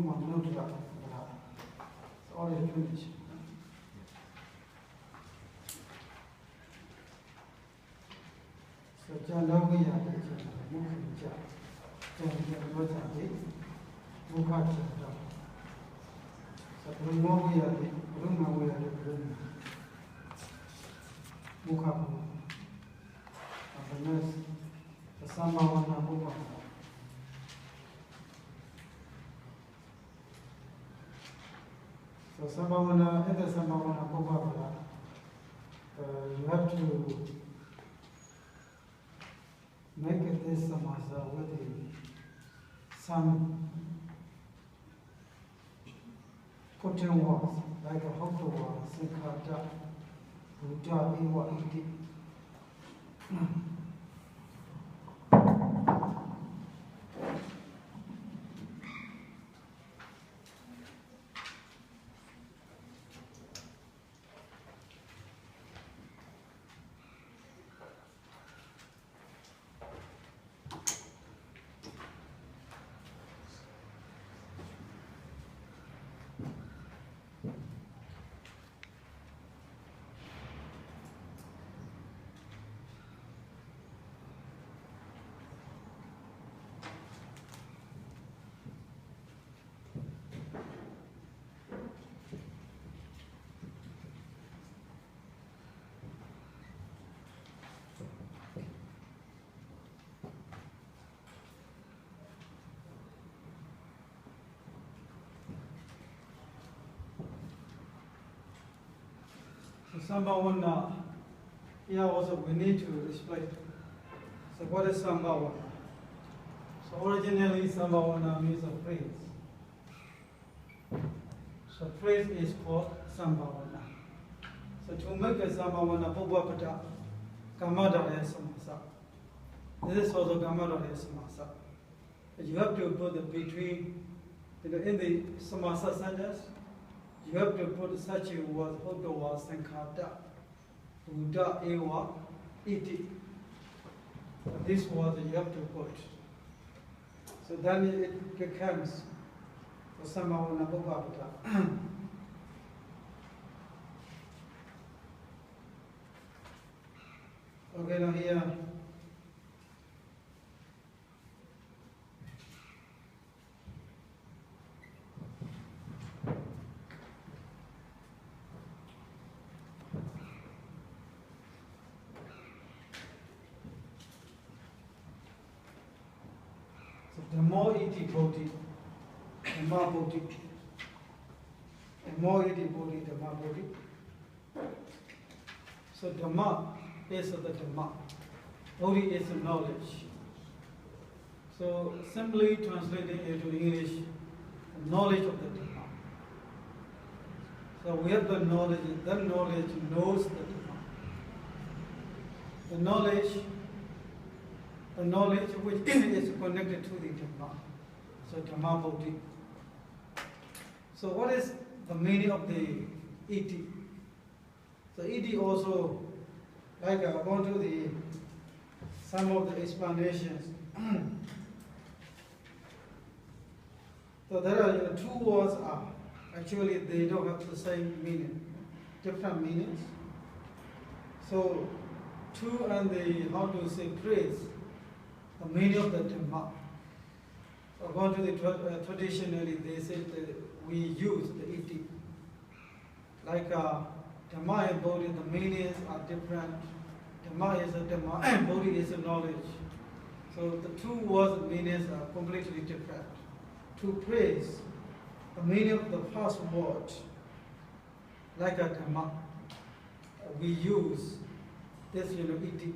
Puma Nodhiñāṇa. It's all your finish. So Sayadaw is Mukha. Sayadaw is Mukha. So Brahma is Brahma. Mukha. And the next, the Samāsa Mukha. So Samāsa, in the Samāsa Mukha, you have to make this Samāsa with some putting words, like a hook word, Sayadaw, Buddha, Ewa, Iti. Samāsa, here also we need to explain. So what is Samāsa? So originally Samāsa means a phrase. So phrase is called Samāsa. So to make a Samāsa, Pupapata, Gamadaya Samāsa. This is also Gamadaya Samāsa. You have to put the between, in the Samāsa sentence, you have to put such a word, Hotowa, Sankata, Buddha, Ewa, Iti. This word you have to put. So then it becomes the Samāsa Bhagavata. Okay, now here. The more iti bodhi, the more bodhi. The more iti bodhi, the more bodhi. So Dhamma is the Dhamma. Bodhi is the knowledge. So simply translating into English, the knowledge of the Dhamma. So we have the knowledge, that knowledge knows the Dhamma. The knowledge which is connected to the Dhamma. So Dhamma Bodhi. So what is the meaning of the iti? So iti also, like I go to some of the explanations. So there are two words are actually they don't have the same meaning, different meanings. So two and the how to say praise. The meaning of the Dhamma. According to the traditionally, they say that we use the iti. Like Dhamma and Bodhi, the meanings are different. Dhamma is a Dhamma, and Bodhi is a knowledge. So the two words meanings are completely different. To praise, the meaning of the first word, like a Dhamma, we use this, iti.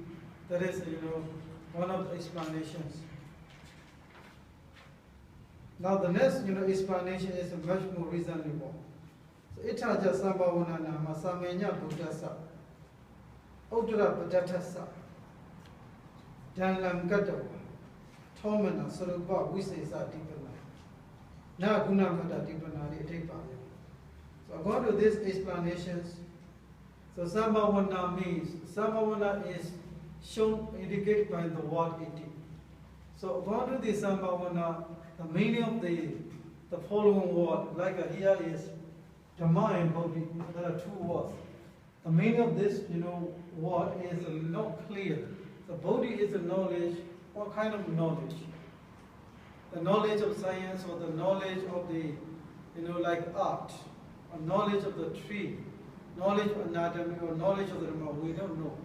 That is, one of the explanations. Now the next, explanation is much more reasonable. So itaja Samāsa nama samenya buddhasa, Uddara padatasa, Janlam gadawa, Tomana sarupa visesa dipana, na gunamata dipana etipaya. So according to these explanations, so Samāsa means, Samāsa is shown, indicated by the word iti. So according to the Samāsa, the meaning of the the following word, like here is Dhamma and Bodhi. There are two words. The meaning of this, word is not clear. The Bodhi is the knowledge. What kind of knowledge? The knowledge of science, or the knowledge of the, like art, or knowledge of the tree, knowledge of anatomy, or knowledge of the Dhamma. We don't know.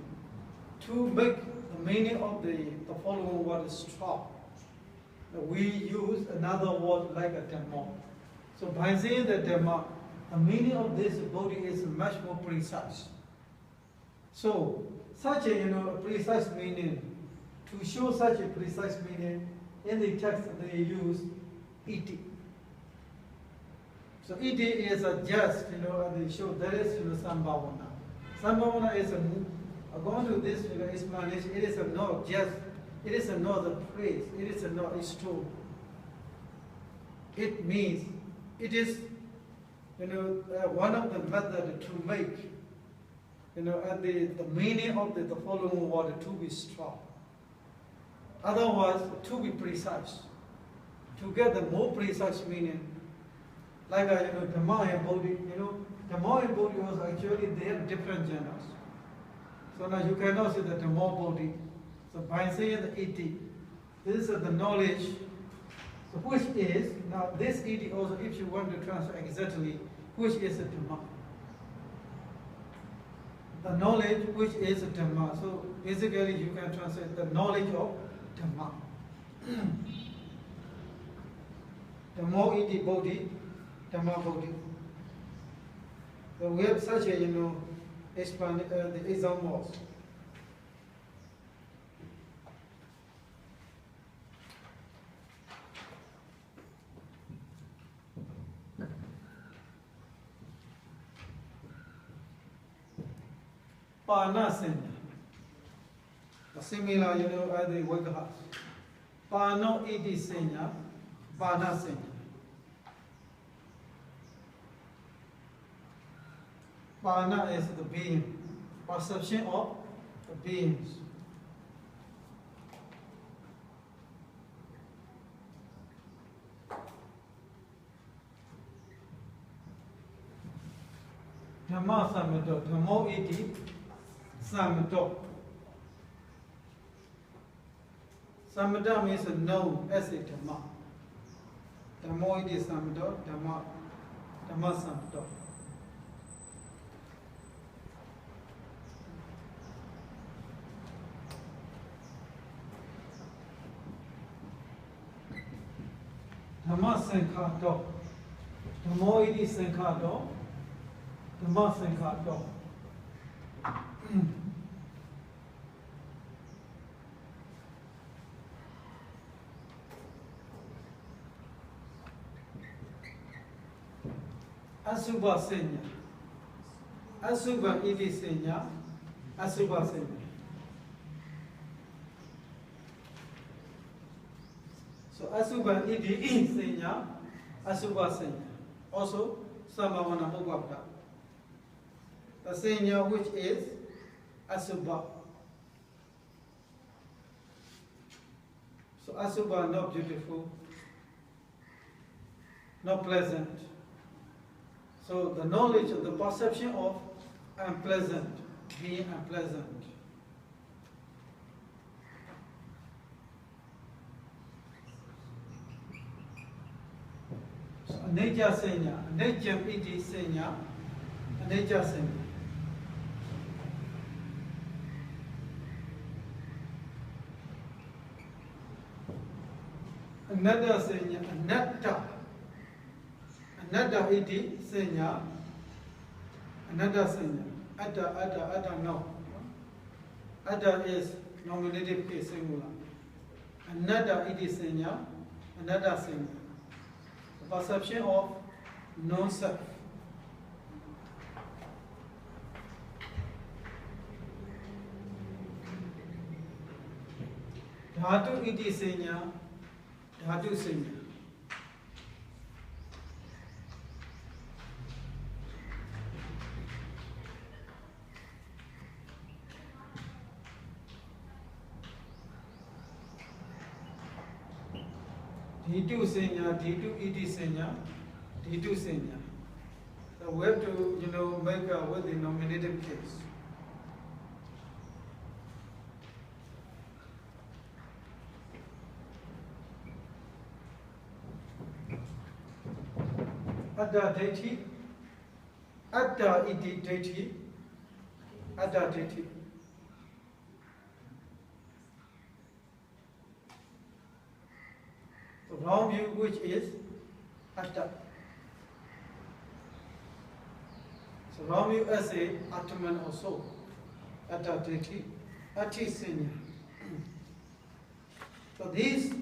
To make the meaning of the following word is strong, we use another word like a Dhamma. So by saying the Dhamma, the meaning of this Bodhi is much more precise. So such a precise meaning, to show such a precise meaning, in the text they use iti. So iti is a just, they show there is sambhavana. Sambhavana is according to this explanation, it is not just, it is not the praise, it is not a true. It means, it is one of the methods to make, and the meaning of the following word to be strong. Otherwise, to be precise, to get the more precise meaning, like Dhamma and Bodhi, Dhamma and Bodhi was actually, they have different genres. So now you cannot say the Dhamma Bodhi. So by saying the iti, this is the knowledge, so which is, now this iti also, if you want to translate exactly, which is the Dhamma. The knowledge which is the Dhamma. So basically you can translate the knowledge of Dhamma. Dhamma iti Bodhi, Dhamma Bodhi. So we have such a, the examples. Pāna senya. Similar, are the Vaghas. Pāno iti senya, Pāna senya. Pāna is the being, perception of the beings. Dhamma samito, Dhammo iti samito. Samito means known as a Dhamma. Dhammo iti samito, Dhamma samito. Dhamma sankhato. Dhammo iti sankhato. Dhamma sankhato. Asubha senya. Asubha iti senya. Asubha senya. So asubha iti senya. Asubha senya. Also samavana mugvapta. The senya which is asubha. So asubha, not beautiful, not pleasant. So the knowledge of the perception of unpleasant, being unpleasant. So anicca senya, anicca iti senya, anicca senya. Anatta senya, anatta. Anatta iti senya, anatta senya. Atta, no. Atta is nominative case singular. Anatta iti senya, anatta senya. The perception of non-self. Dhatu iti senya, dhatu senya. D2 senya, D2 ET senya, D2 senya. So we have to, make with the nominative case. Adda deity, adda iti deity, adda deity. The wrong view which is adda. So wrong view as a Atman also, adda deity, ati senya. So these,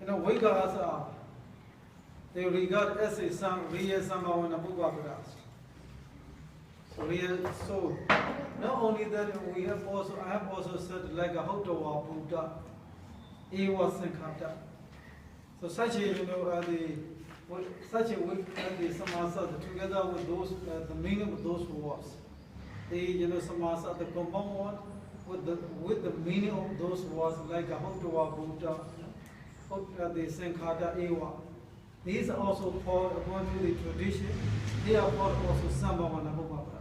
Vigas are. They regard as a real Samāsa Bhuvapadas. So not only that, I have also said like a Hotawa Buddha, Ewa Sankata. So such a the Samāsa together with those the meaning of those words. The Samāsa, the compound one with the meaning of those words like a Hotawa Buddha, the Sankata Ewa. These are also called, according to the tradition, they are called also Samāsa Bhuvapada.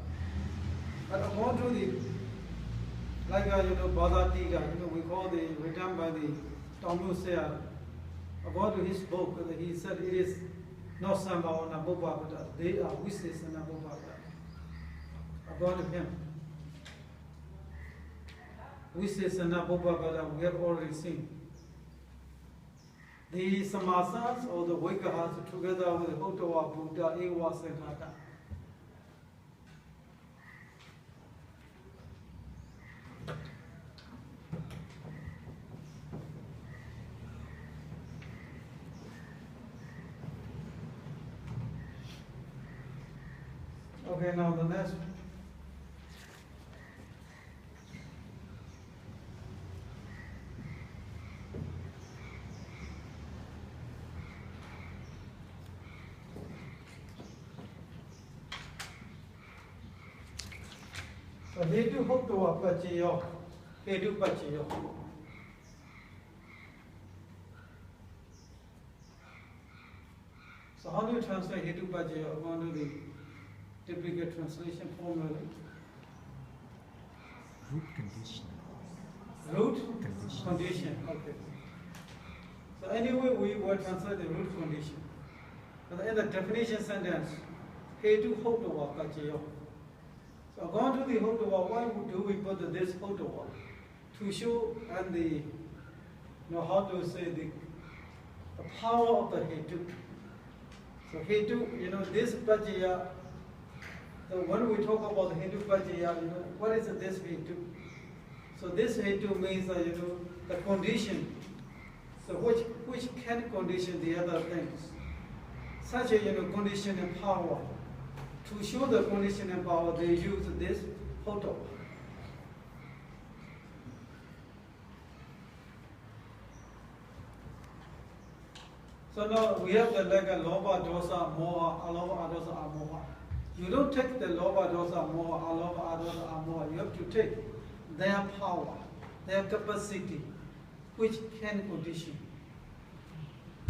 But according to the, like Bhadatiga, we call the written by the Tamil Sayadaw. According to his book, he said it is not Samāsa Bhuvapada, they are Visesana Bhuvapada. According to him, Visesana Bhuvapada we have already seen. The Samāsas or the Vikahas together with Hotawa Buddha, Ewa Sankata. Okay, now the next. So Hetu Hotawa Pachiyo, Hetu Pachiyo. So how do you translate Hetu Pachiyo according to the typical translation formula? Root condition. Root condition. Okay. So anyway, we will translate the root condition. But in the definition sentence, Hetu Hotawa Pachiyo. So according to the Hotawa, why do we put this Hotawa? To show and the, how to say the power of the Hetu. So Hetu, this Pajaya, when we talk about the Hetu Pajaya, what is this Hetu? So this Hetu means the condition. So which can condition the other things? Such a condition and power. To show the condition and power, they use this photo. So now we have the like a loba dosa moha, alova adosa amoha. You don't take the loba dosa moha, alova adosa amoha. You have to take their power, their capacity, which can condition.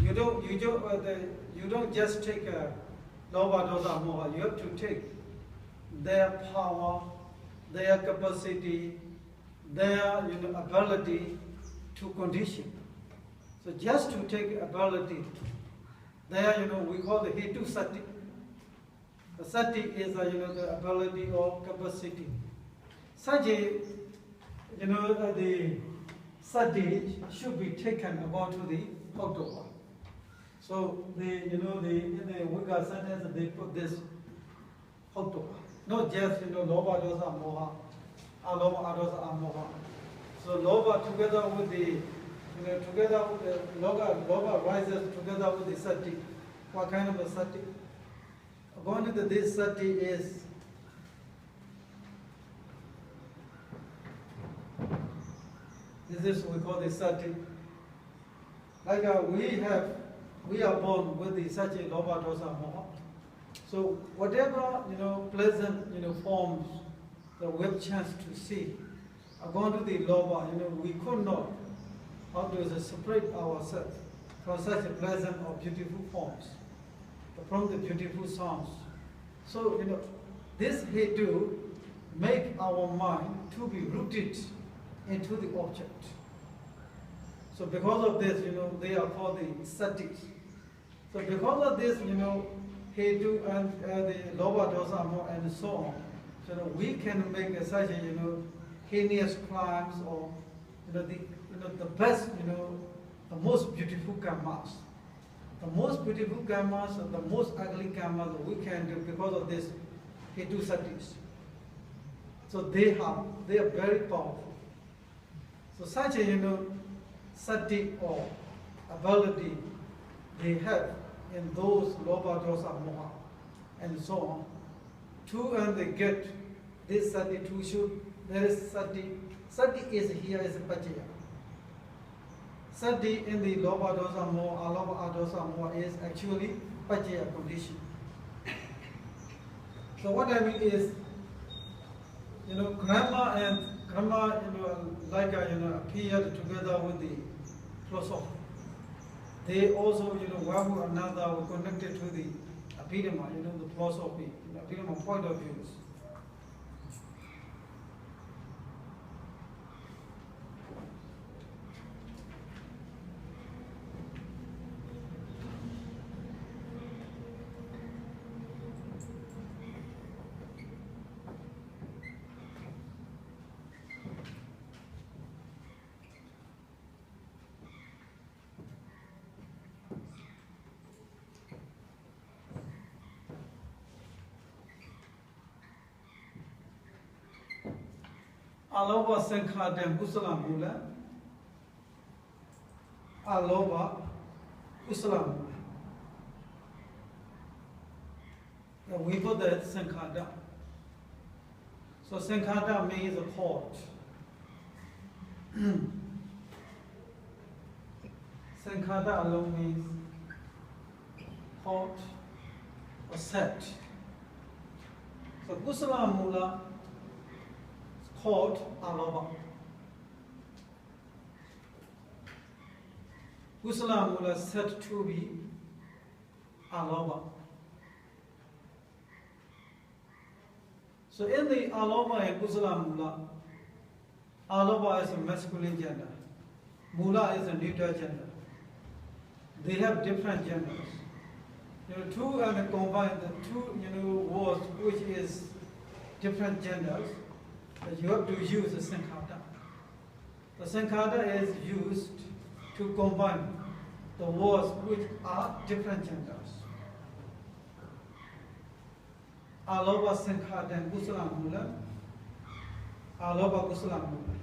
You don't just take a loba dosa moha. You have to take their power, their capacity, their ability to condition. So just to take ability, there we call the Hetu Sati. The Sati is the ability or capacity. Such a the Sati should be taken according to the Hotawa. So in the Wika sentence they put this Hotawa. Not just loba dosa moha, alova adosa amoha. So loba together with the together with the loba rises together with the sati. What kind of a sati? According to this sati is this is we call the sati. Like we are born with the such a loba dosa moha. So whatever pleasant forms that we have chance to see, according to the loba, we could not how to separate ourselves for such pleasant or beautiful forms, from the beautiful sounds. So, this hetu make our mind to be rooted into the object. So because of this, they are called the satis. So because of this, hetu and the loba dosa more and so on, so we can make such heinous crimes or the best, the most beautiful karmas. The most beautiful karmas and the most ugly karmas we can do because of this hetu satis. So they are very powerful. So such a sati or ability they have in those loba dosa moha and so on. To and they get this sati to should there is sati. Sati is here is pachaya. Sati in the loba dosa moha, aloba dosa moha is actually pachaya condition. So what I mean is, grammar and karma, appeared together with the philosophy. They also, one or another were connected to the abhidhamma, the philosophy, abhidhamma point of views. Aloba sankhadam kusala mula. Aloba kusala mula. We put that sankhada. So sankhada means a court. Sankhada alone means court or set. So kusala mula called aloba. Kusala mula said to be aloba. So in the aloba and kusala mula, aloba is a masculine gender, mula is a neuter gender. They have different genders. Two and combine the two words which is different genders. You have to use the sankhada. The sankhada is used to combine the words which are different genders. Aloba sankhada and kusala mula. Aloba kusala mula.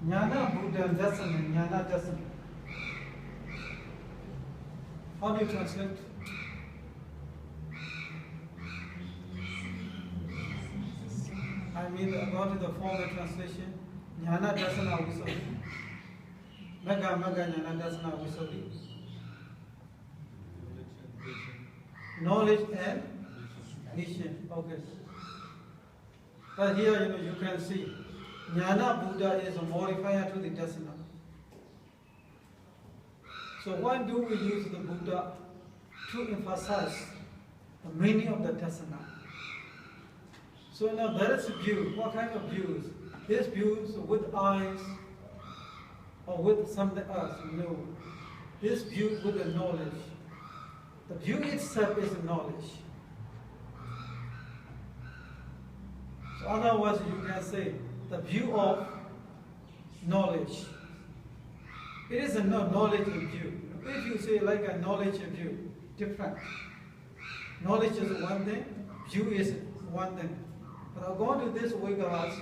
Jnana Buddha Dasana, Jnana Dasana. How do you translate? I mean, according to the formal translation, Jnana Dasana Visodi. Maga Jnana Dasana Visodi. Knowledge and vision. Okay. But here, you can see. Jnana Buddha is a modifier to the dasana. So why do we use the Buddha? To emphasize the meaning of the dasana. So now there is a view. What kind of views? These views with eyes or with something else? No. This view with the knowledge. The view itself is knowledge. So otherwise you can say the view of knowledge. It is a knowledge view. If you say like a knowledge view, different. Knowledge is one thing, view is one thing. But according to this Vigaras,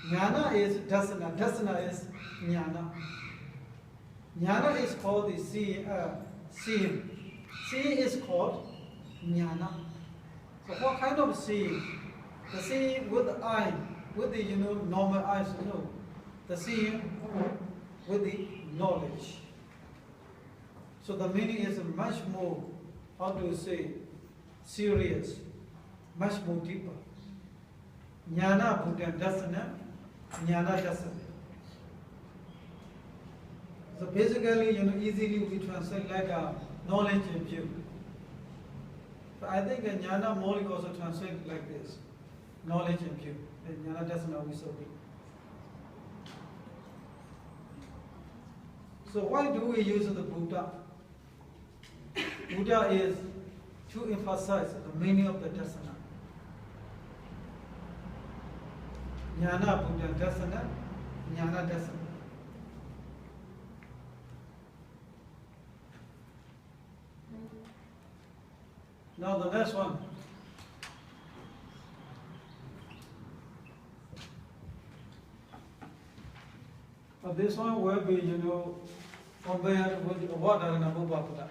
jnana is dasana, dasana is jnana. Jnana is called the seeing. Seeing is called jnana. So what kind of seeing? The seeing with the eye, with the normal eyes, the seeing with the knowledge. So the meaning is much more, how to say, serious, much more deeper. Jnana Buddha Dasana, Jnana Dasana. So basically, easily we translate like a knowledge and view. But I think Jnana Moli also translate like this, knowledge and view. Jnana Dasana we so deep. So why do we use the Buddha? Buddha is to emphasize the meaning of the dasana. Jnana Buddha dasana, jnana dasana. Now the next one. This one will be, compared with what are in a Buddha.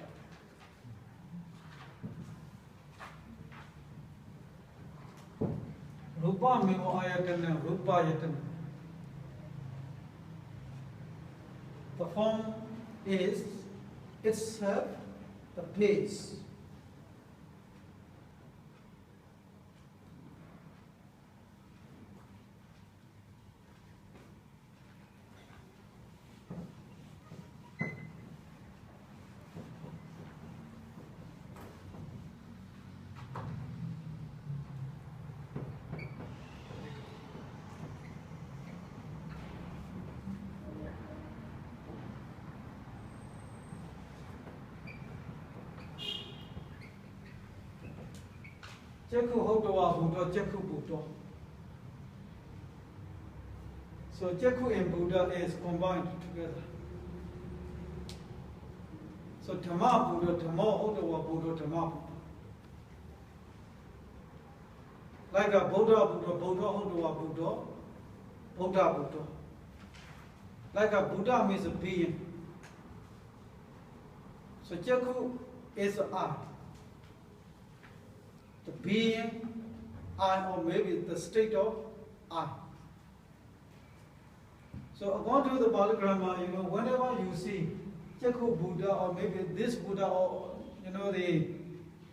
Rupa mimo ayatana, rupa ayatana. The form is itself the base. Jakku Hotawa Buddha, Jakku Buddha. So Jakku and Buddha is combined together. So Dhamma Buddha, Dhamma Hotawa Buddha, Dhamma Buddha. Like a Buddha Buddha, Buddha Hotawa Buddha, Buddha Buddha. Like a Buddha means a being. So Jakku is the eye. The being, I, or maybe the state of I. So according to the Pāḷi grammar, whenever you see Jakku Buddha or maybe this Buddha or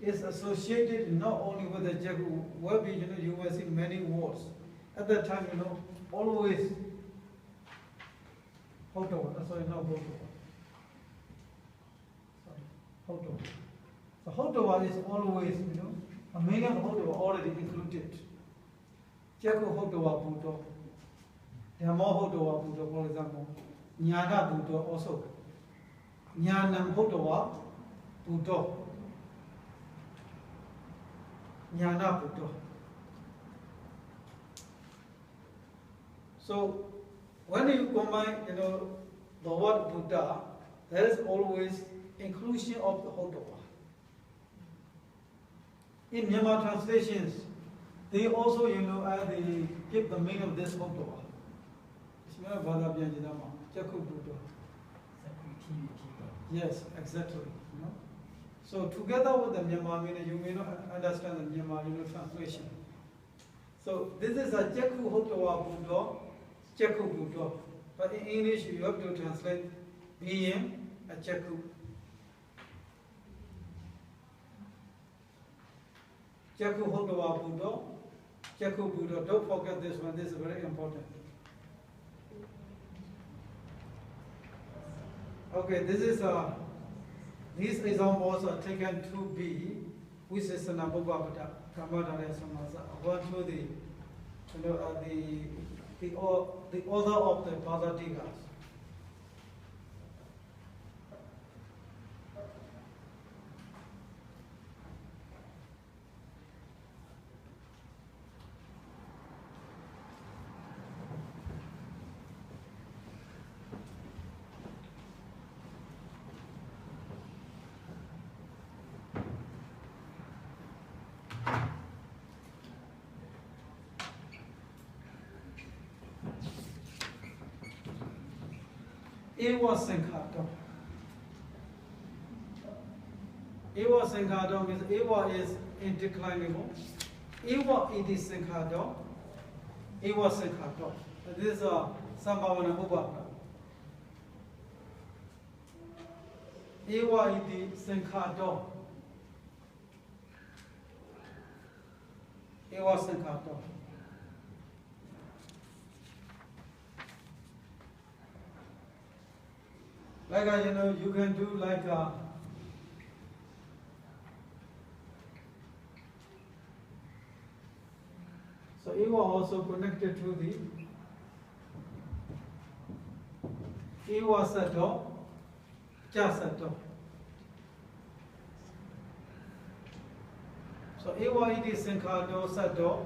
is associated not only with the Jakku, where you will see many words. At that time, always Hotawa, sorry, not Hotawa. Sorry, Hotawa. So Hotawa is always, a meaning of Hotawa already included. Jakku Hotawa Buddha, Dhamma Hotawa Buddha, for example, Jnana Buddha also. Jnanam Hotawa Buddha. Jnana Buddha. So when you combine, the word Buddha, there is always inclusion of the Hotawa. In Myanmar translations, they also, they give the meaning of this Hotawa. Yes, exactly. So together with the Myanmar meaning, you may not understand the Myanmar translation. So this is a Jakku Hotawa Buddha, Jakku Buddha. But in English, you have to translate being a Jakku. Jakku Hotawa Buddha, Jakku Buddha. Don't forget this one, this is very important. Okay, these examples are taken to be, which is the Nabubhavata, Kamadhara Samāsa, according to the author of the Pāḷi. Eva Sankhata. Eva Sankhado means Eva is indeclinable. Eva iti Sankhado. Eva Sankhado. This is a Sambhavana Ubhapa. Eva iti Sankhado. Eva Sankhado. Like you can do like a so Eva also connected to the Eva Sato, Ja Sato. So Eva iti Sankhado Sato,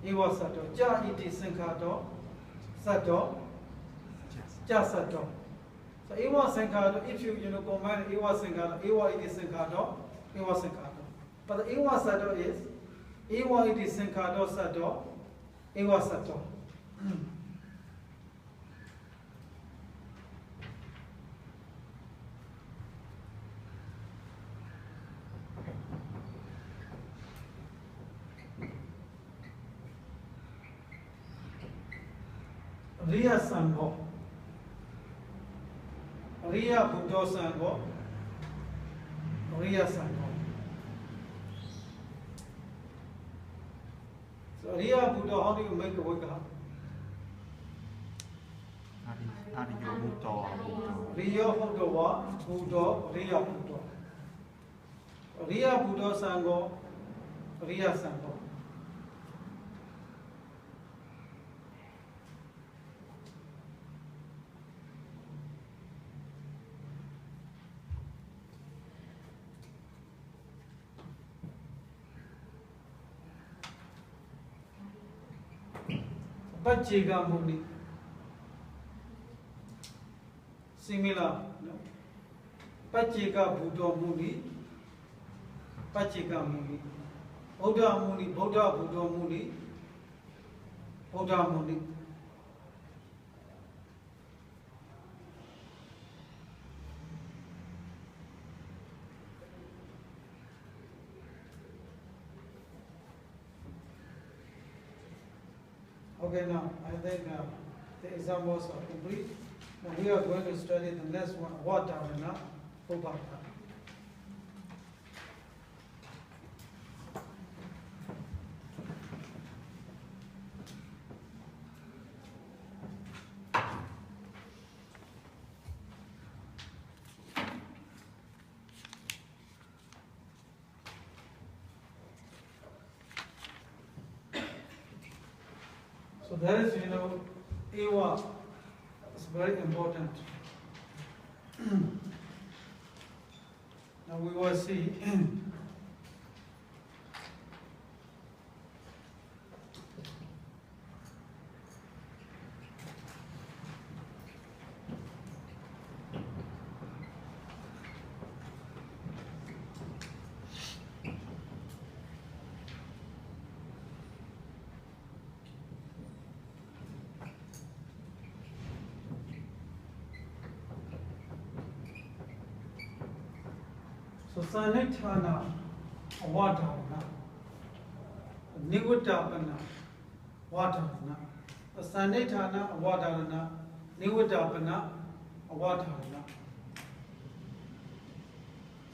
Eva Sato, Ja iti Sankhado Sato, Ja Sato. So Eva Sankhado, if you combine Eva Sankhado, Eva iti Sankhado, Eva Sankhado. But the Eva Sato is Eva iti Sankhado Sato, Eva Sato. Riya Sangho. Riya Buddha Sangho. Riya Sangho. So Riya Buddha, how do you make a Vikaha? Ariyo Buddha. Riya Buddha, Buddha, Riya Buddha. Riya Buddha Sangho, Riya Sangho. Pachega Muni. Similar. No? Pachega Buddha Muni. Pachega Muni. Buddha Muni, Buddha Buddha Muni. Buddha Muni. Okay, now I think the examples are complete. Now we are going to study the next one, Vādharana Ubhapa. So there is, Eva is very important. Now we will see. So Sanithana Vādharana, Nivutapana Vādharana. Sanithana Vādharana, Nivutapana Vādharana.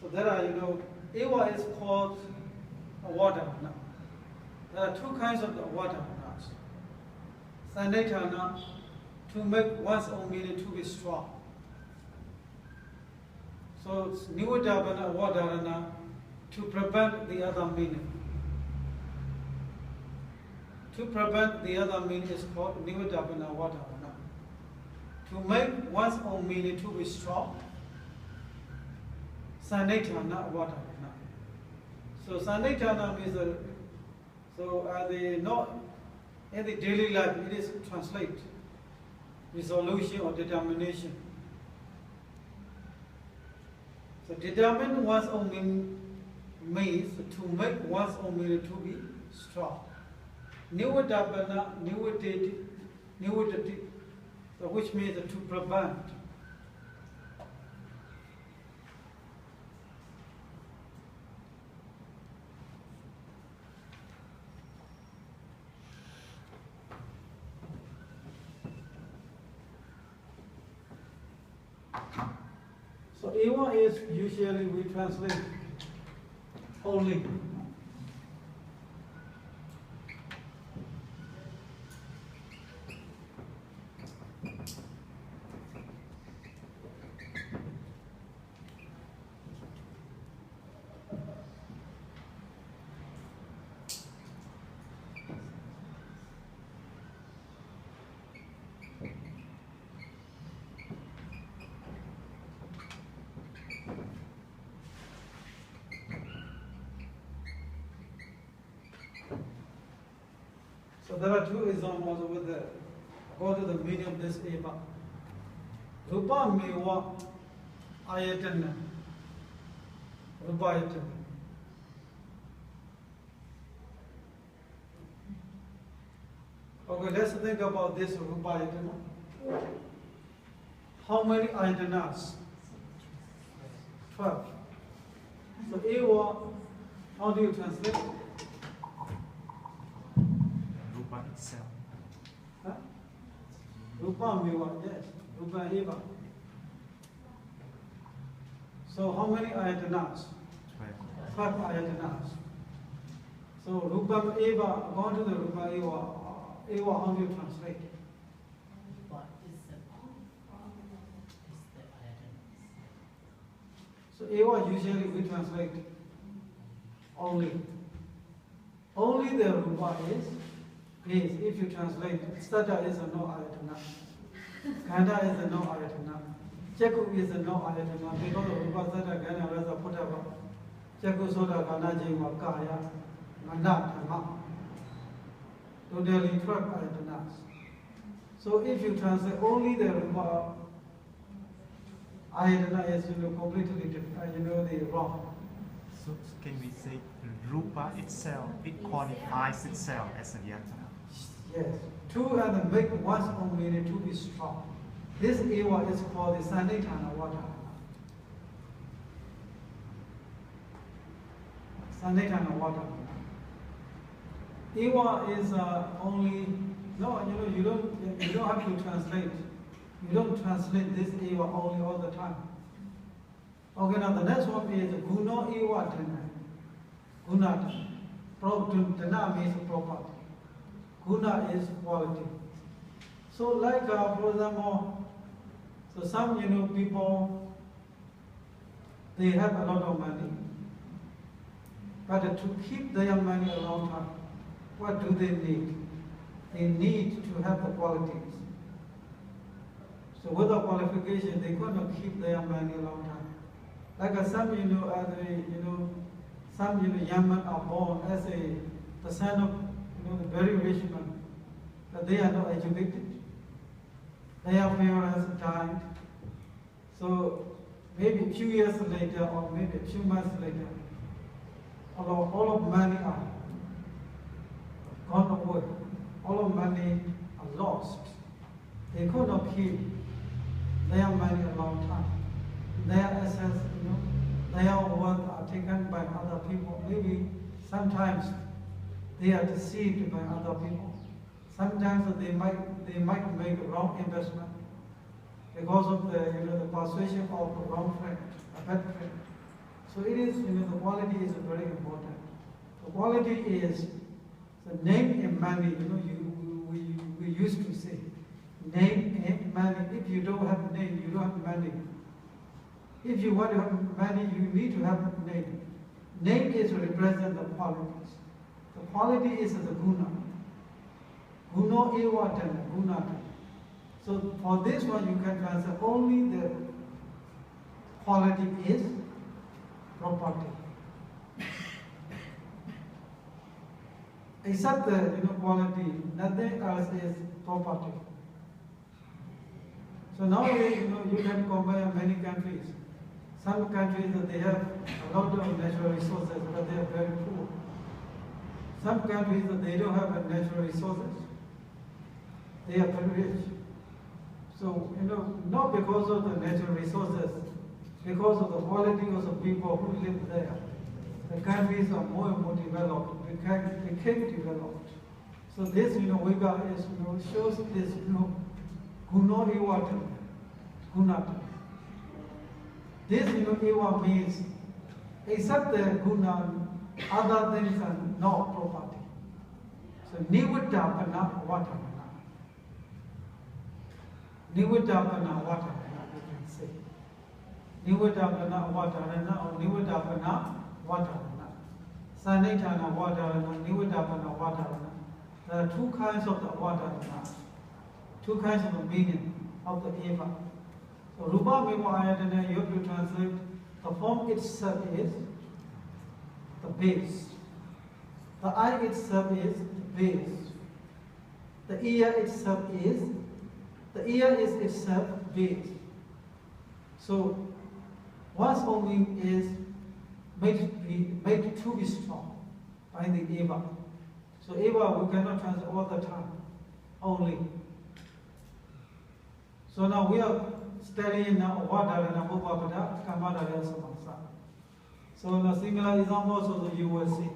So there are, Eva is called a Vādharana. There are two kinds of the Vādharanas. Sanithana, to make one's own meaning to be strong. So it's Nivutapana Vādharana, to prevent the other meaning. To prevent the other meaning is called Nivutapana Vādharana. To make one's own meaning to be strong, Sanithana Vādharana. So Sanithana means in the daily life it is translate resolution or determination. So determine one's own meaning means to make one's own meaning to be strong. Nivutapana, nivutati, so which means to prevent. So eva is usually we translate only. So there are two examples over there. Go to the meaning of this eva. Rupa mewa ayatana. Rupa ayatana. Okay, let's think about this rupa ayatana. How many ayatanas? 12. So eva, how do you translate? Rupa itself. Huh? Rupa mewa, yes. Rupa eva. So how many ayatanas? 12 ayatanas. So Rupa eva, according to the Rupa eva, how do you translate? What is the So eva usually we translate only. Only the Rupa is. If you translate, Stada is a no ayatana. Ganda is a no ayatana. Chaku is a no ayatana. Because of Rupa Stada Gana Rasa Putava. Chaku Soda Gana Jima Kaya. Manda Dhamma. Totally 12 ayatanas. So if you translate only the Rupa ayatana is completely different, the wrong. So can we say Rupa itself, it qualifies itself as a yatana? Yes, two and make one's own meaning to be strong. This eva is called the Sanitana water. Sanitana water. Eva is only you don't have to translate. You don't translate this eva only all the time. Okay, now the next one is guna eva dana. Guna dana means property. Guna is quality. So like for example, so some people, they have a lot of money, but to keep their money a long time, what do they need? They need to have the qualities. So without qualification, they could not keep their money a long time. Like some some young men are born as the son of the very rich man, but they are not educated. Their parents died. So maybe a few years later or maybe a few months later, all of money are gone away. All of money are lost. They could not keep their money a long time. Their assets, their wealth are taken by other people. Maybe sometimes they are deceived by other people. Sometimes they might make a wrong investment because of the persuasion of a wrong friend, a bad friend. So it is the quality is very important. The quality is the name and money. We used to say name and money. If you don't have name, you don't have money. If you want to have money, you need to have name. Name is to represent the qualities. The quality is the guna. Guna eva dana, guna. So for this one, you can translate only the quality is property. Except the quality, nothing else is property. So nowadays, you can compare many countries. Some countries they have a lot of natural resources, but they are very poor. Some countries they don't have natural resources. They are very rich. So not because of the natural resources, because of the quality of the people who live there. The countries are more and more developed. They became developed. So this Vega is shows this guna eva gunata. This eva means except the guna, other things are not property. So nivuddhapana vatamana. Nivuddhapana vatamana, you can say. Nivuddhapana vatamana or nivuddhapana vatamana. Sanitana vatamana, nivuddhapana vatamana. There are two kinds of the vatamana. Two kinds of the meaning of the eva. So rupa meva ayatana, you have to translate. The form itself is the base. The eye itself is the base. The ear itself is itself base. So one's whole being is made to be strong by the eva. So eva we cannot translate all the time, only. So now we are studying now Vadharana Bhupapada Kamadharya Samāsa. So in a similar example also you will see.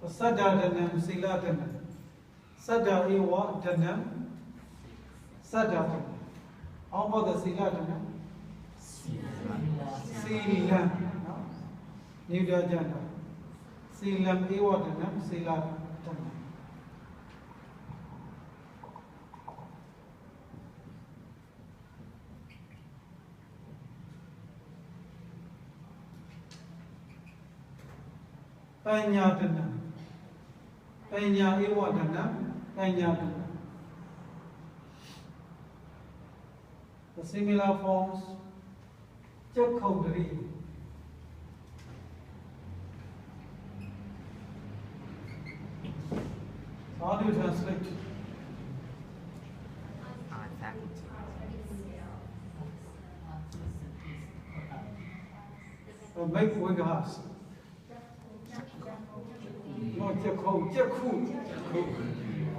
Sada danam sila danam. Sada ewa danam. Sada danam. How about the sila danam? Silam. Nodhiñāṇa. Silam ewa danam. Sila danam. Paññā danam. Paññā ewa danam. Paññā danam. The similar forms, Chakhodari. So how do you translate? So make Vigas. No, Jakhu.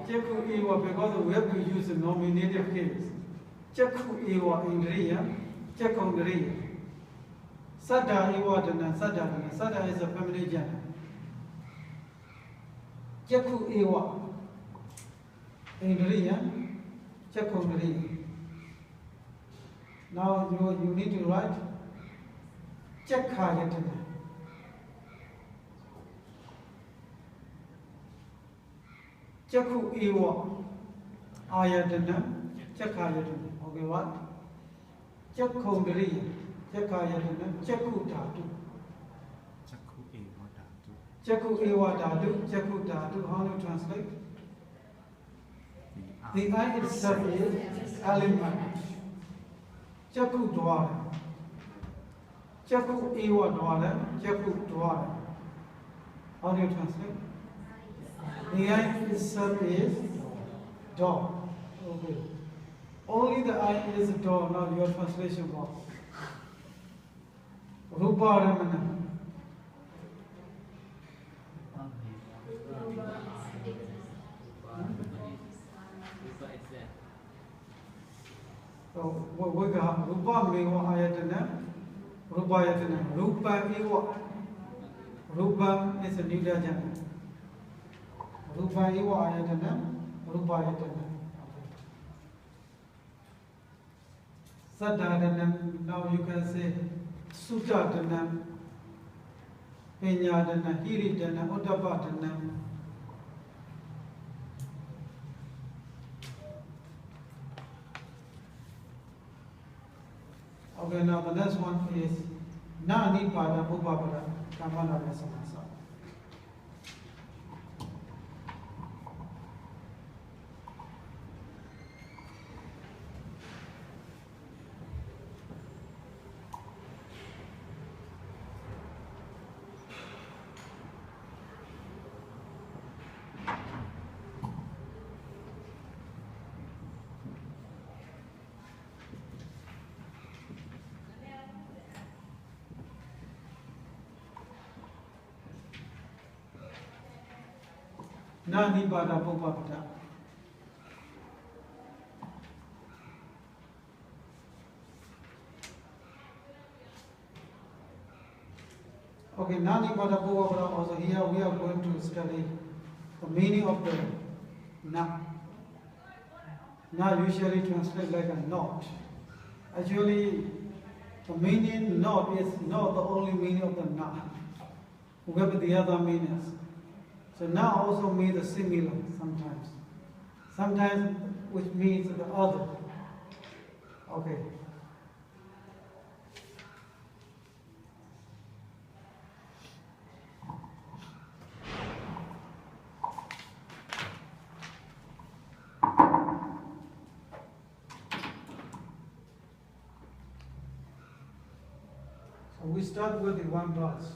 Jakhu ewa, because we have to use the nominative case. Jakhu ewa indriya, Jakhondriya. Sada ewa dana, Sada is a feminine gender. Jakhu ewa indriya, Jakhondriya. Now you need to write Jakhayatana. Jakhu ewa ayatana, Jakhayatana. Okay, what? Jakhondriya, Jakhayatana, Jakhu dhatu. Jakhu ewa dhatu, Jakhu dhatu. How do you translate? The eye itself is element. Jakhu dwara. Jakhu ewa dwara, Jakhu dwara. How do you translate? The eye itself is door. Okay. Only the eye is a door, now your translation box. Rupa Ramana. So, we got Rupa Meva Ayatana, Rupa Ayatana, Rupa Eva. Rupa is a Nodhiñāṇa. Rupa Eva Ayatana, Rupa Ayatana. Sadhadanam, now you can say Sutadanam, Peñādana, Hiridana, Uddhapadanam. Okay, now the next one is Nānipada Bhupapada Kamadharya Samāsa. Nānipada Bhupapada. Okay, Nani Bhadabhuvabhara also here we are going to study the meaning of the na. Na usually translates like a knot. Actually, the meaning knot is not the only meaning of the na. We have the other meanings. So na also means the similar sometimes. Sometimes which means the other. Okay. So we start with the one verse.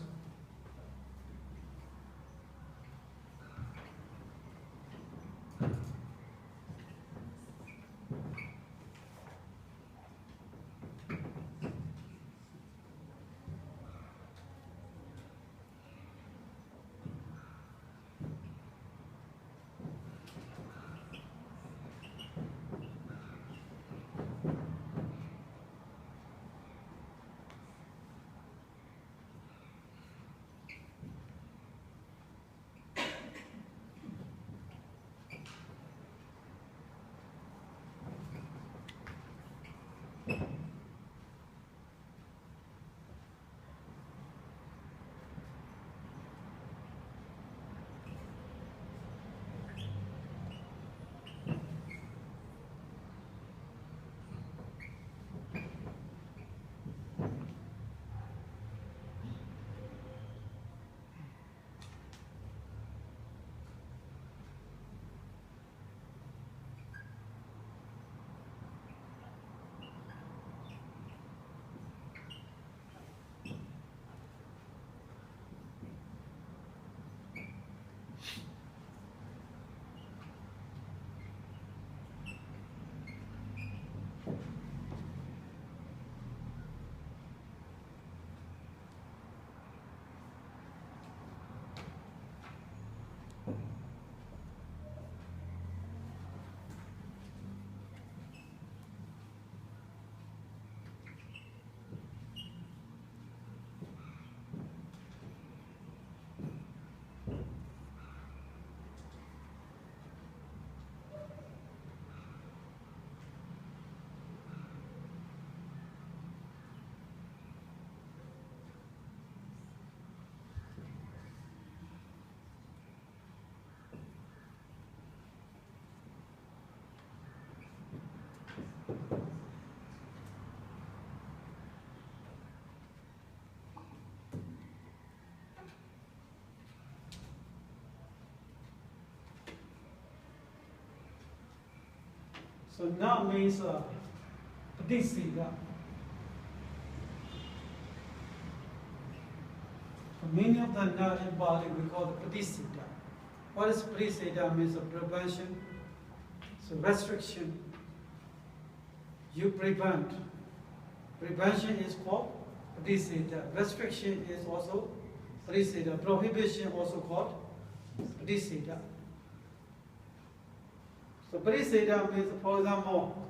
So na means padisita. The meaning of the na in Pāli we call the padisita. What is padisita means a prevention, so restriction. You prevent. Prevention is called padisita. Restriction is also padisita. Prohibition also called padisita. So pariseda means, for example,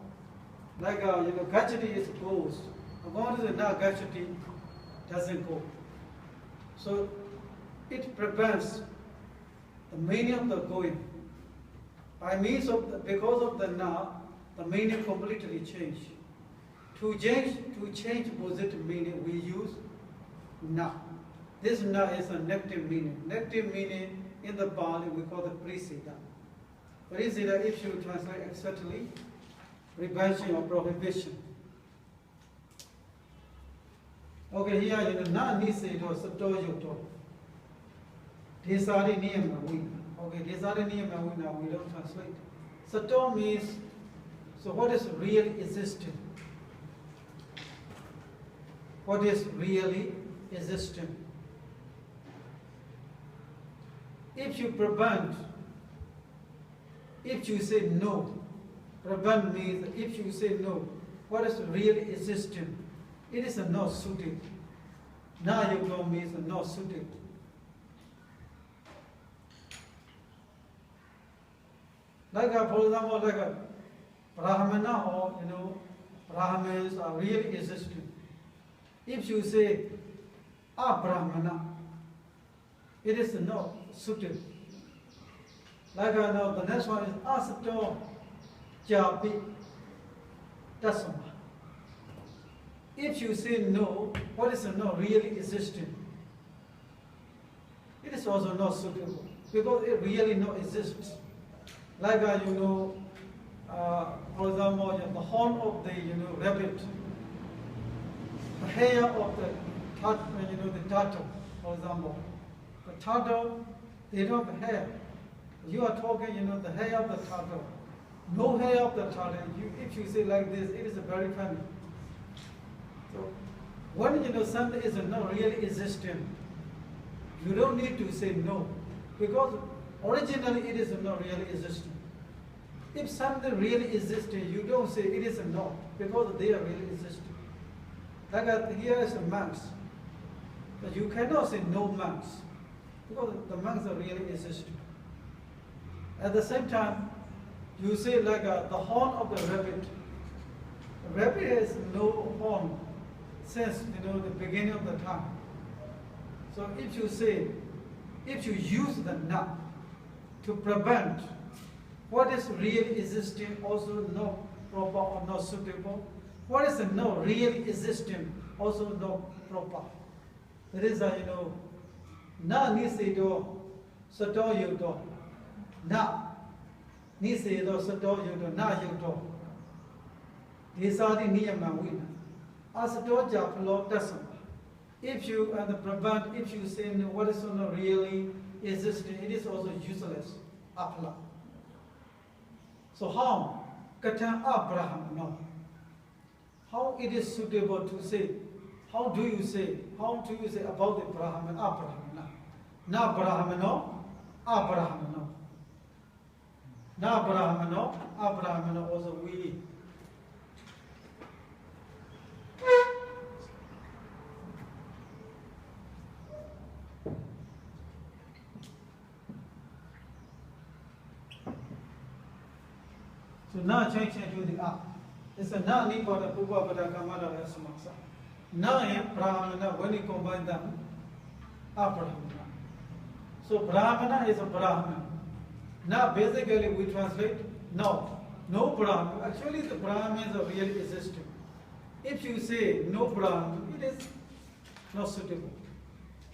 like gachati is goes. According to the na gachati doesn't go. So it prevents the meaning of the going. By means of because of the na, the meaning completely change. To change positive meaning, we use na. This na is a negative meaning. Negative meaning in the Pāli we call the pariseda. Pariseda, if you translate exactly, prevention or prohibition. Okay, here na nisedo sato yoto. Desari niyama wina. Okay, desari niyama wina we don't translate. Sato means, so what is real existing? What is really existing? If you prevent, if you say no, prevent means if you say no, what is really existing? It is not suited. Na yoga means not suited. Like for example, like a Brahmana or Brahmins are really existing. If you say a Brahmana, it is not suitable. Like I know, the next one is Asato Jabi Tasama. If you say no, what is no really existing? It is also not suitable because it really not exists. Like for example, the horn of the rabbit, the hair of the the turtle, for example. The turtle, they don't have hair. You are talking, the hair of the turtle. No hair of the turtle. If you say like this, it is very funny. So when something is not really existing, you don't need to say no, because originally it is not really existing. If something really existing, you don't say it is not, because they are really existing. Like here is a monks. But you cannot say no monks, because the monks are really existing. At the same time, you say like the horn of the rabbit. The rabbit has no horn since the beginning of the time. So if you use the na to prevent what is really existing, also not proper or not suitable, what is not really existing, also not proper. That is na ni se do sato yu do na ni se do sato yu do na yu do desadi niyama wina asato ja phlo tasam. If you prevent, if you say no, what is not really existing, it is also useless. Apla. So how katan Abraham no? How it is suitable to say? How do you say about the Brahman? Abraham na Brahman no, Abraham no. Na Brahman no, Abraham no. Also we. So now change to the a. It's a na ni for the Pupa Pada Kamala Samāsa. Na and Brahmana, when you combine them, Abraham. So Brahmana is a Brahman. Now basically we translate no Brahman. Actually the Brahmans are really existing. If you say no Brahman, it is not suitable.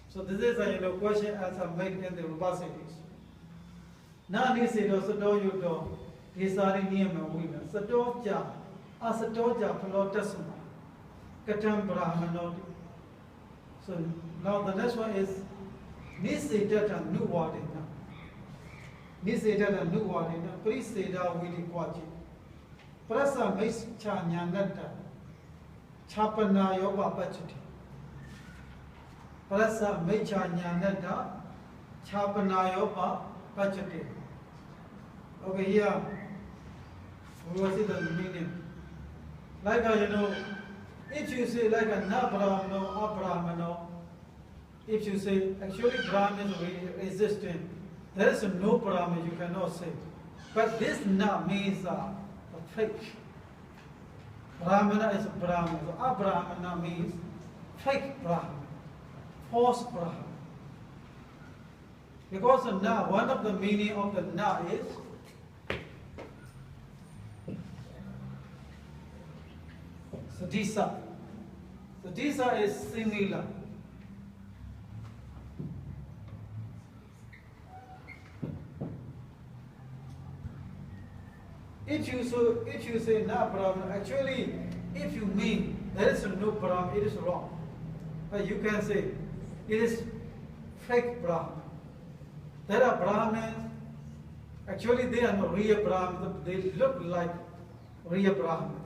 So this is a question as I made in the Rubasities. Na ni se do sato yu do desari niyama wina sato ja asato ja phlo tasama katam brahmanoti. So now the next one is Nisedata Nuwadina. Nisedata Nuwadina, Priseda Widi Kwaji. Prasa Miss Chanyanata Chapana Yoga Bachati. Prasa Mechanyanata Chapana Yoga Bachati. Okay, here we will see the meaning. Like if you say like a na Brahmano, Abrahmano, if you say actually Brahman is existing, there is no Brahman, you cannot say. But this na means a fake. Brahmana is a Brahman. So Abrahmana means fake Brahman, false Brahman. Because the na, one of the meaning of the na is Sadisa. Sadisa is similar. If you say na Brahman, actually, if you mean there is no Brahman, it is wrong. But you can say it is fake Brahman. There are Brahmins, actually they are not real Brahmins, they look like real Brahmins.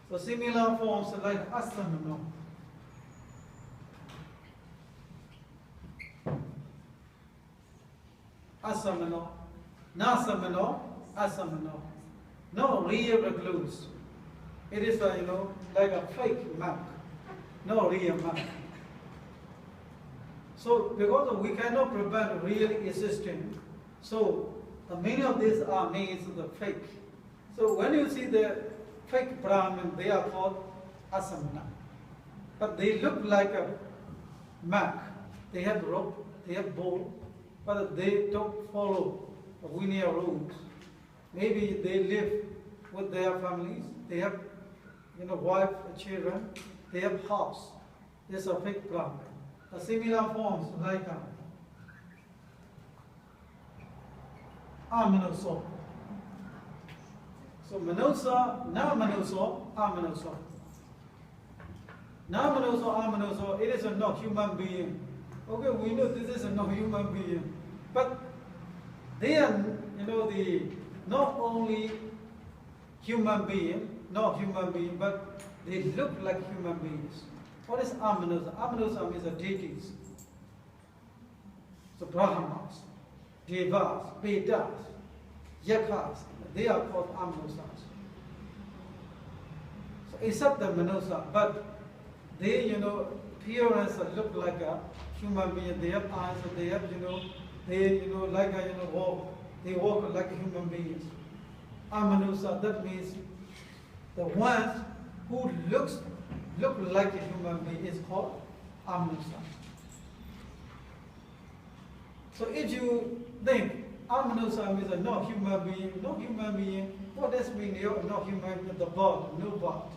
So similar forms like asamano. Asamano, nasamano, asamano. No real recluse. It is like a fake monk. No real monk. So because we cannot prevent real existing, so the meaning of these are means the fake. So when you see the fake Brahmin, they are called asamana. But they look like a monk. They have robe, they have both, but they don't follow the linear rules. Maybe they live with their families, they have wife, children, they have house. This is a fake Brahman. A similar forms like Amanusa. So Manusa, Na-Manusa, Amanusa. Na-Manusa, Amanusa, it is a not human being. Okay, we know this is a not human being. But they are, the not only human being, not human being, but they look like human beings. What is Amanusa? Amanusa means the deities. So Brahmas, Devas, Vedas, Yakhas, they are called Amanusas. So except the Manusa, but they, appearance look like a human being. They have eyes, they have, like a, walk. They walk like human beings. Amanusa, that means the ones who look like a human being is called Amanusa. So if you think Amanusa means a not human being, what does mean you're not human being? The bird, no bird.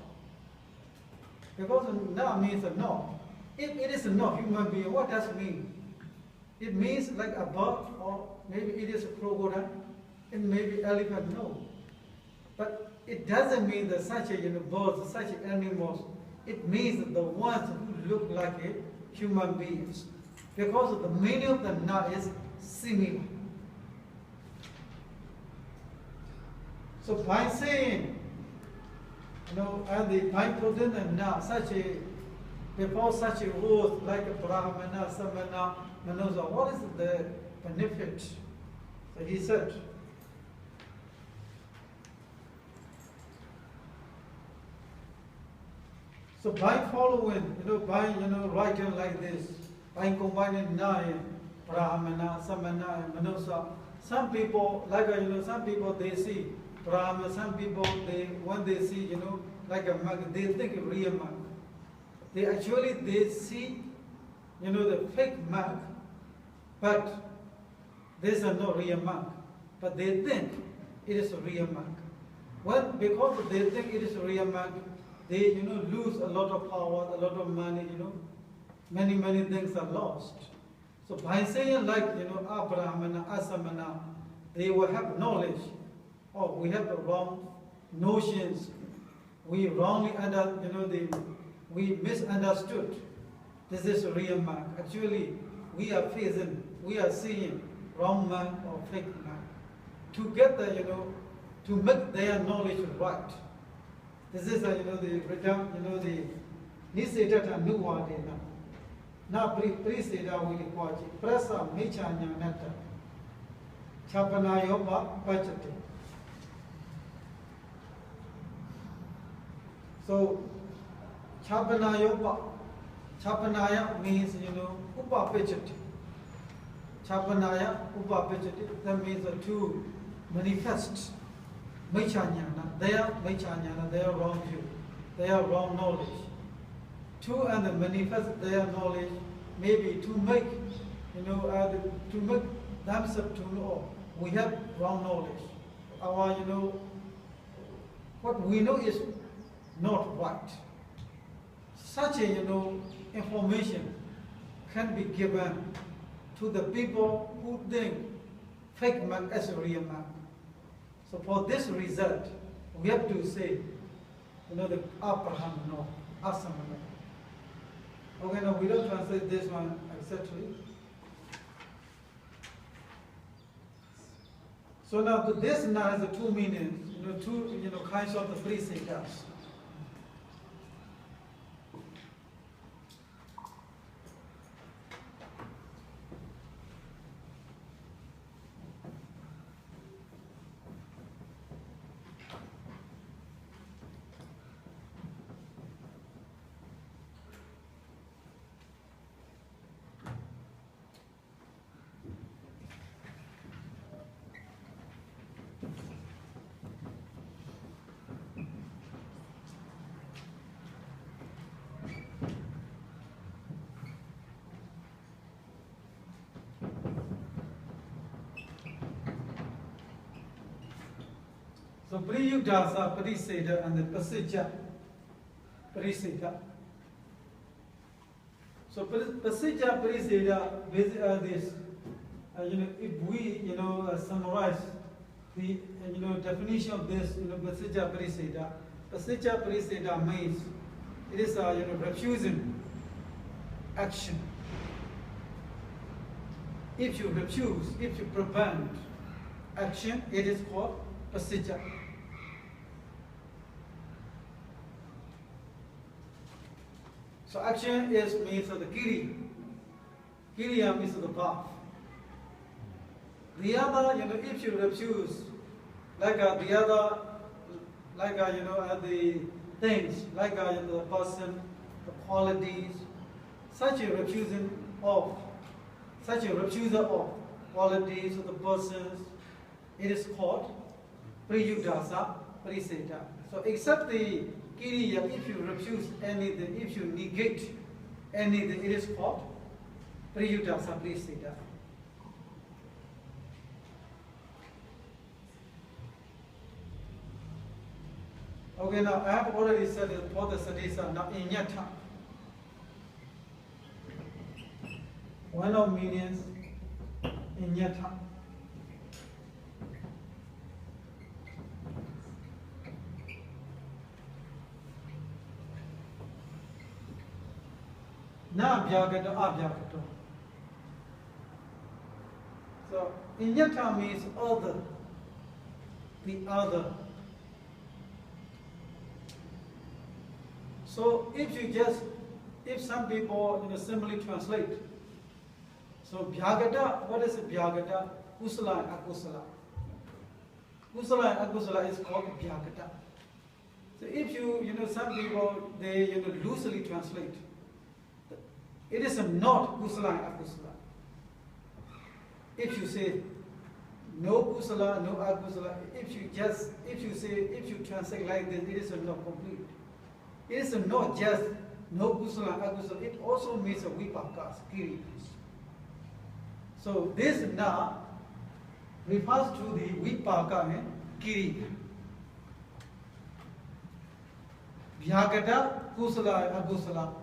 Because na means a no. If it is a not human being, what does it mean? It means like a bird, or maybe it is a crocodile, and maybe elephant, no. But it doesn't mean that such a birds, such animals. It means the ones who look like a human beings. Because the meaning of the na is similar. So by saying, and by putting the na, before such a word like a Brahmana, Samana, Manusa, what is the benefit? So he said, so by following, by writing like this, by combining na and Brahmana, Samana, and Manusa, some people, like some people they see Brahmana, some people when they see, like a monk, they think a real monk. They see, the fake monk, but this is not real monk. But they think it is a real monk. Because they think it is a real monk, they lose a lot of power, a lot of money, many things are lost. So by saying like Abrahmana, Asamana, they will have knowledge. Oh, we have the wrong notions. We wrongly we misunderstood. This is a real mark. Actually, we are seeing wrong mark or fake mark. To get the to make their knowledge right. This is the the Niseta Nuwadena. Now Priseda will watch Prasa Michanya Nata. Chapana Yoba Pachate. So Chapanaya means Upa Pachati. Chapanaya Upa Pachati, that means to manifest. Michanyana, their wrong view, their wrong knowledge. To and manifest their knowledge, maybe to make, to make themselves to know we have wrong knowledge. Our, what we know is not right. Such a, information can be given to the people who think fake man as a real man. So for this result, we have to say, the Abraham, no, Asam, no. Okay, no, we don't translate this one exactly. So now this now has two meanings, two kinds of the three siddhas. So Priyugdasa, Pariseda, and the Pasija, Pariseda. So Pasija, Pariseda, basically are this. If we, summarize the, definition of this, Pasija, Pariseda means it is, refusing action. If you refuse, if you prevent action, it is called Pasija. So action is means of the kiri. Kiriya means of the path. The other, if you refuse, like the other, like the things, like the person, the qualities, such a refusing of, such a refusal of qualities of the persons, it is called Priyugdasa, Pariseda. So except the Kiriya, if you refuse anything, if you negate anything, it is called Priyugdasa, Pariseda. Okay, now I have already said that for the sadisa, now in yatha. One of meanings in yatha. Na abhyagata abhyagato. So inyata means other, the other. So if some people simply translate. So bhyagata, what is bhyagata? Kusala and akusala. Kusala and akusala is called bhyagata. So if some people they loosely translate. It is not kusala and akusala. If you say no kusala, no akusala, if you translate like this, it is not complete. It is not just no kusala and akusala, it also means a vipaka, kiri. So this na refers to the vipaka and kiri. Bhyagata, kusala and akusala.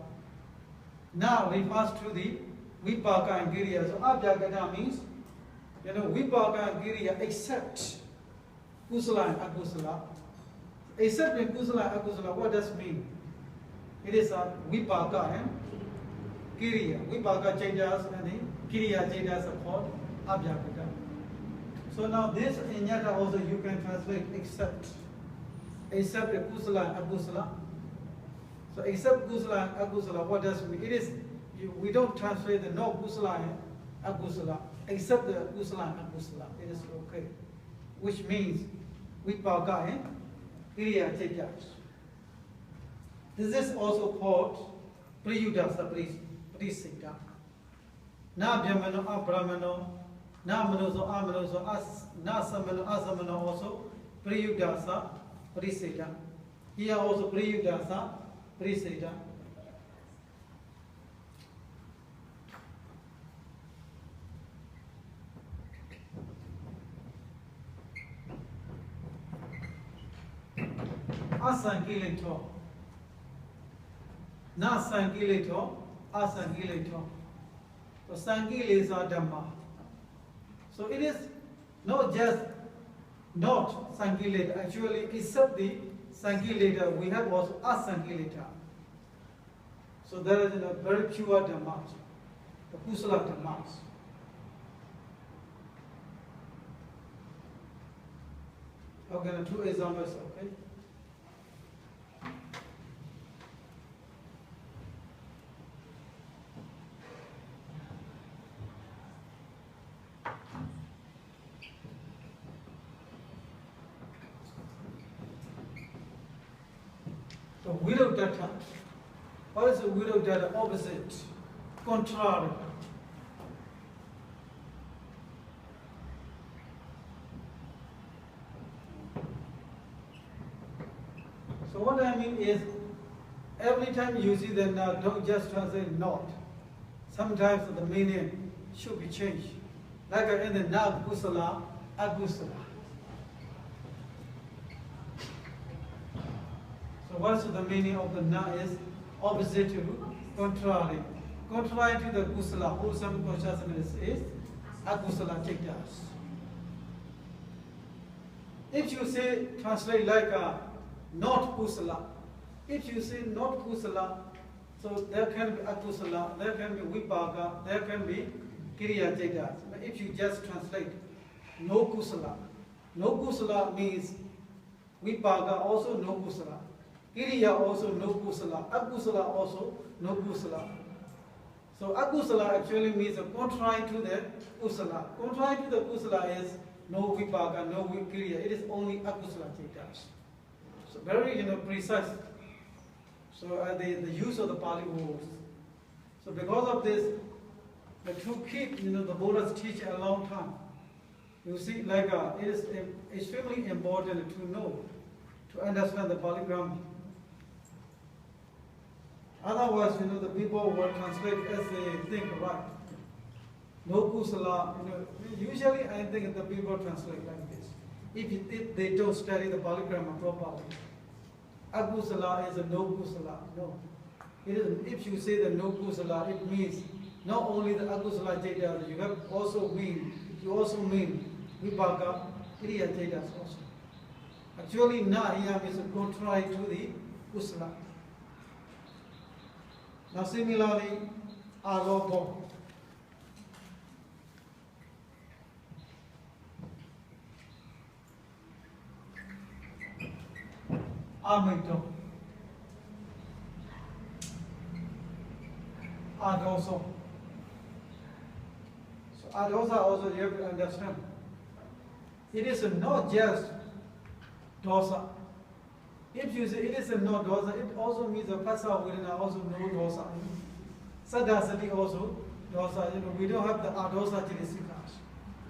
Now refers to the vipaka and kiriya. So abhyagata means, vipaka and kiriya except kusala and akusala. Except in kusala and akusala, what does it mean? It is a vipaka and kiriya. Vipaka changes and the kiriya changes are called abhyagata. So now this in yata also you can translate except the kusala and akusala. So except kusala and akusala, what does it mean? It is, we don't translate the no kusala and akusala, except the kusala and akusala. It is okay. Which means vipaka and kiriya changes. This is also called Priyugdasa Pariseda. Na Brahmano, Abrahmano, na Manoso, Amanoso, na Samano, Asamano also Priyugdasa Pariseda. Here also Priyugdasa Pariseda. Asankileto. Na sankileto, asankileto. So sankile are Dhamma. So it is not just not sankileta, actually except the sankileta, we have also asankileta. So there is a very pure Dhamma, the kusala Dhammas. Okay, now 2 examples, okay? So without data, what is the without data? Opposite, contrary. So what I mean is, every time you see the not, don't just translate not. Sometimes the meaning should be changed. Like in the na kusala, agusala. what's the meaning of the na is opposite to contrary. Contrary to the kusala, wholesome consciousness is akusala chaitas. If you say, translate like not kusala, if you say not kusala, so there can be akusala, there can be vipaka, there can be kiriya chaitas. If you just translate no kusala means vipaka also no kusala, kiriya also no kusala, akusala also no kusala. So akusala actually means contrary to the kusala. Contrary to the kusala is no vipaka, no kiriya. It is only akusala chaitas. So very precise. So the use of the Pāli words. So because of this, to keep the Buddha's teach a long time. You see, like it is extremely important to know, to understand the Pāli grammar. Otherwise, the people will translate as they think, right? No kusala, usually I think the people translate like this. If they don't study the Pāli grammar properly. Akusala is a no kusala. No. It is, if you say the no kusala, it means not only the akusala chaitas, you also mean vipaka, kiriya chaitas also. Actually, na here is contrary to the kusala. Now similarly, alopo. Amito. Adoso. So adosa also you have to understand. It is not just dosa. If you say it is no dosa, it also means the pasa vidana also no dosa. Sadasati also dosa. We don't have the adosa chilisikas.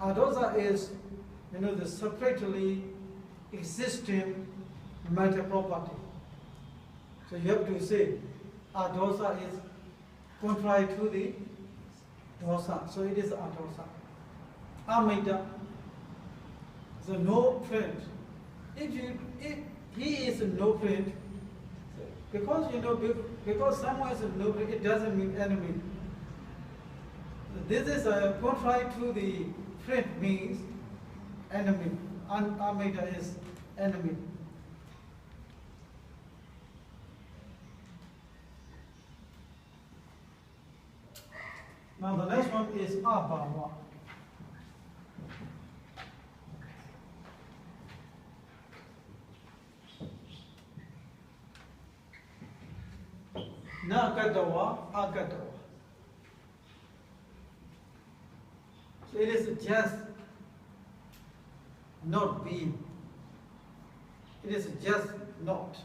Adosa is the separately existing matter property. So you have to say adosa is contrary to the dosa. So it is adosa. Amita. So no friend. If he is no friend, because someone is no friend, it doesn't mean enemy. This is contrary to the friend means enemy. Amita is enemy. Now the next one is abhava. Na katawa, akatawa. So it is just not being. It is just not.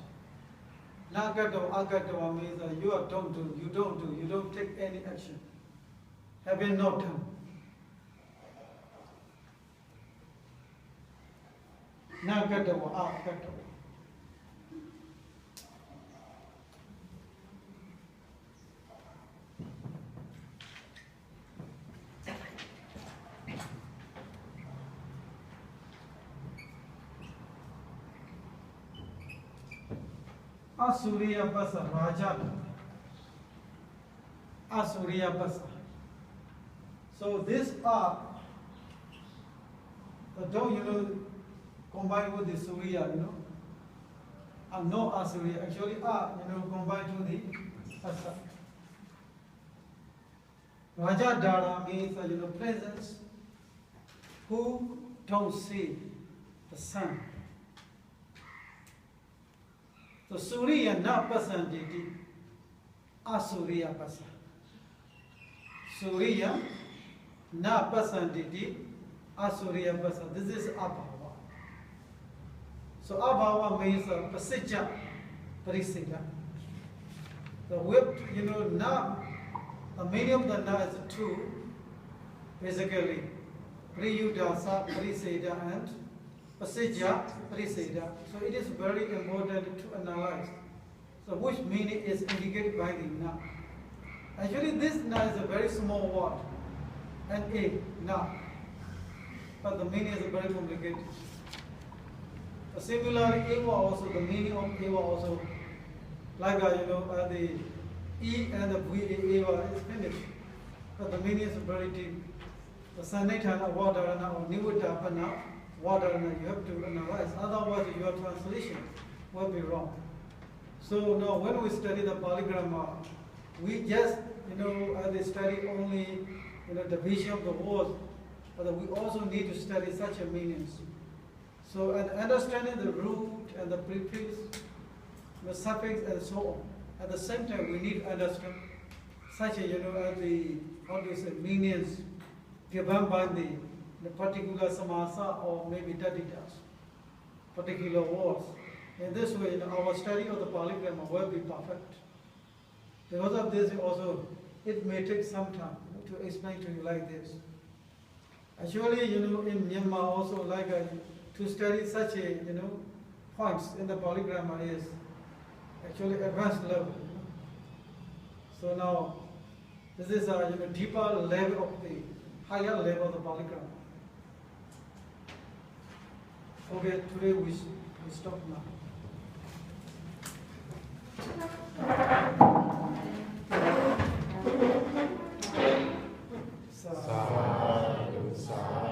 Na katawa, akatawa means you don't do, you don't take any action. Having not done. Na katawa, akatawa. Asuriya Basa Raja. Asuriya Basa. So these are don't combine with the Surya, and no Asuriya. Actually combined with the Asa. Raja Dara means presence who don't see the sun. So Surya na pasanditi, Asuriya pasa. Surya na pasanditi, Asuriya pasa. This is abhava. So abhava means pasija, parisija. The whip, na, the meaning of the na is two, basically, priyudasa, parisija, and pasija, parisija. So it is very important to analyze. So which meaning is indicated by the na. Actually this na is a very small word. N-A, na. But the meaning is very complicated. So similarly, eva also, the meaning of eva also Like the E and the VAA is finished, but the meaning is very deep. The Sanitana water or Niwutapana water, you have to analyze. Otherwise, your translation will be wrong. So now, when we study the Pāḷi grammar, we just they study only the division of the words, but we also need to study such a meanings. So, and understanding the root and the prefix, the suffix, and so on. At the same time, we need to understand such a the meanings given by the particular Samāsa or maybe Taditas, particular words. In this way, our study of the Pāḷi grammar will be perfect. Because of this, also, it may take some time to explain to you like this. Actually, in Myanmar also, like to study such a, points in the Pāḷi grammar is actually advanced level. So now, this is a deeper level of the higher level of the Pāḷi grammar. Okay, today we stop now. Sadhu, sadhu.